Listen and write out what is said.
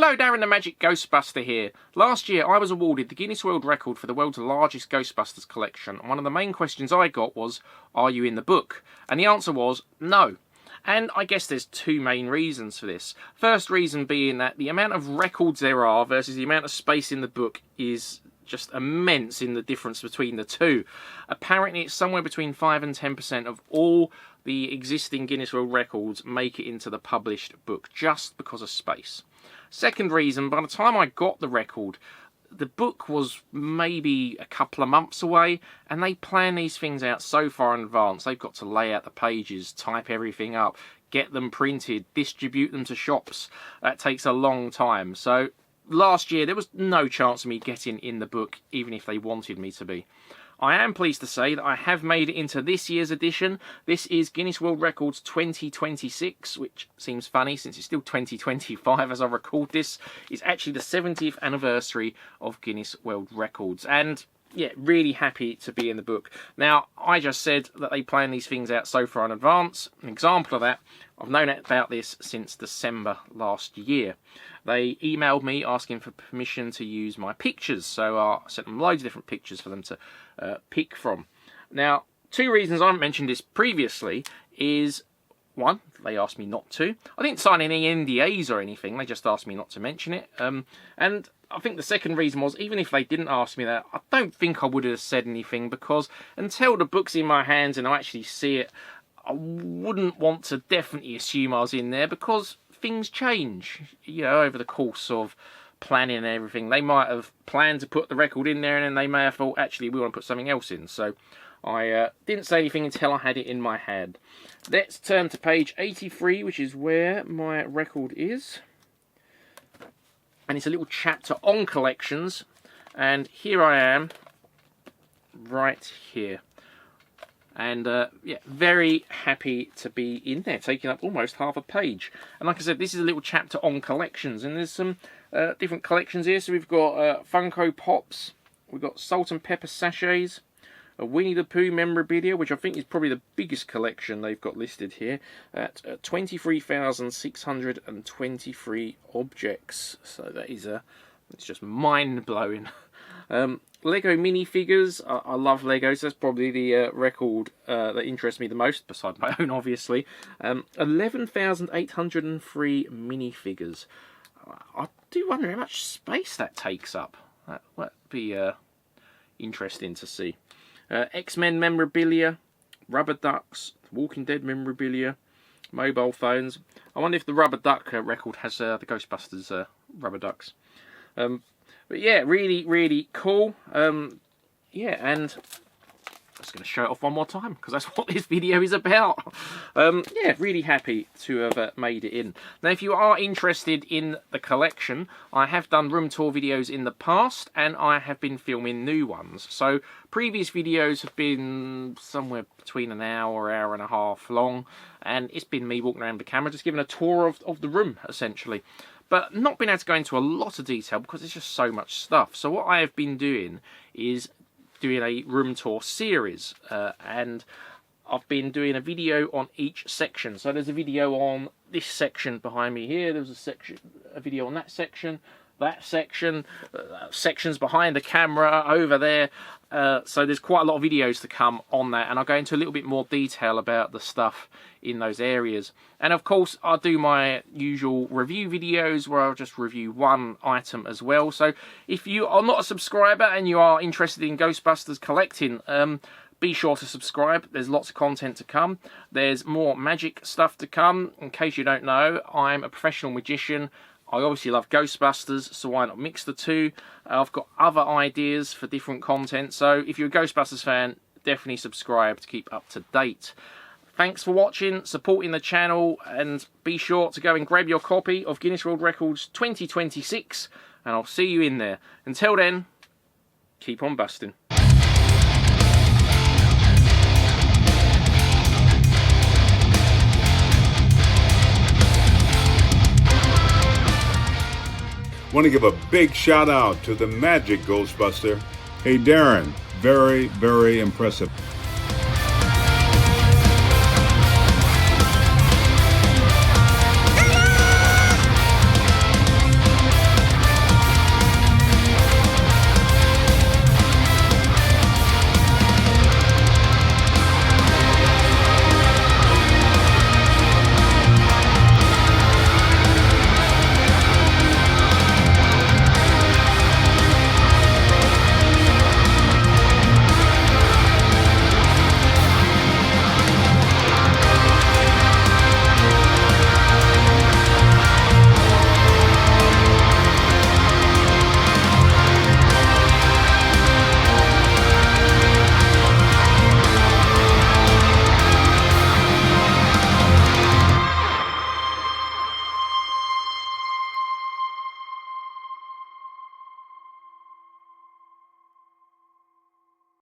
Hello, Darren the Magic Ghostbuster here. Last year I was awarded the Guinness World Record for the world's largest Ghostbusters collection, and one of the main questions I got was, are you in the book? And the answer was, no. And I guess there's two main reasons for this. First reason being that the amount of records there are versus the amount of space in the book is just immense in the difference between the two. Apparently it's somewhere between 5 and 10% of all the existing Guinness World Records make it into the published book just because of space. Second reason, by the time I got the record, the book was maybe a couple of months away, and they plan these things out so far in advance. They've got to lay out the pages, type everything up, get them printed, distribute them to shops. That takes a long time. So last year there was no chance of me getting in the book, even if they wanted me to be. I am pleased to say that I have made it into this year's edition. This is Guinness World Records 2026, which seems funny since it's still 2025 as I record this. It's actually the 70th anniversary of Guinness World Records, and yeah, really happy to be in the book. Now, I just said that they plan these things out so far in advance. An example of that, I've known about this since December last year. They emailed me asking for permission to use my pictures, so I sent them loads of different pictures for them to pick from. Now, two reasons I haven't mentioned this previously is, one, they asked me not to. I didn't sign any NDAs or anything, they just asked me not to mention it. And I think the second reason was, even if they didn't ask me that, I don't think I would have said anything, because until the book's in my hands and I actually see it, I wouldn't want to definitely assume I was in there, because things change, you know, over the course of planning and everything. They might have planned to put the record in there, and then they may have thought, actually, we want to put something else in. So I didn't say anything until I had it in my hand. Let's turn to page 83, which is where my record is. And it's a little chapter on collections. And here I am, right here. And yeah, very happy to be in there, taking up almost half a page. And like I said, this is a little chapter on collections, and there's some different collections here. So we've got Funko Pops, we've got salt and pepper sachets, a Winnie the Pooh memorabilia, which I think is probably the biggest collection they've got listed here, at 23,623 objects. So that is it's just mind-blowing. Lego minifigures. I love Legos. That's probably the record that interests me the most, besides my own, obviously. 11,803 minifigures. I do wonder how much space that takes up. That would be interesting to see. X-Men memorabilia, rubber ducks, Walking Dead memorabilia, mobile phones. I wonder if the rubber duck record has the Ghostbusters rubber ducks. But yeah, really, really cool. Yeah, and I'm just going to show it off one more time, because that's what this video is about. Yeah, really happy to have made it in. Now, if you are interested in the collection, I have done room tour videos in the past, and I have been filming new ones. So previous videos have been somewhere between an hour and a half long, and it's been me walking around the camera, just giving a tour of the room, essentially. But not been able to go into a lot of detail because there's just so much stuff. So what I have been doing is doing a room tour series, and I've been doing a video on each section. So there's a video on this section behind me here. There's a video on that section, sections behind the camera over there. So there's quite a lot of videos to come on that, and I'll go into a little bit more detail about the stuff in those areas. And of course, I'll do my usual review videos where I'll just review one item as well. So if you are not a subscriber and you are interested in Ghostbusters collecting, be sure to subscribe. There's lots of content to come. There's more magic stuff to come. In case you don't know, I'm a professional magician. I obviously love Ghostbusters, so why not mix the two? I've got other ideas for different content, so if you're a Ghostbusters fan, definitely subscribe to keep up to date. Thanks for watching, supporting the channel, and be sure to go and grab your copy of Guinness World Records 2026, and I'll see you in there. Until then, keep on busting. Want to give a big shout out to the Magic Ghostbuster. Hey Darren, very, very impressive.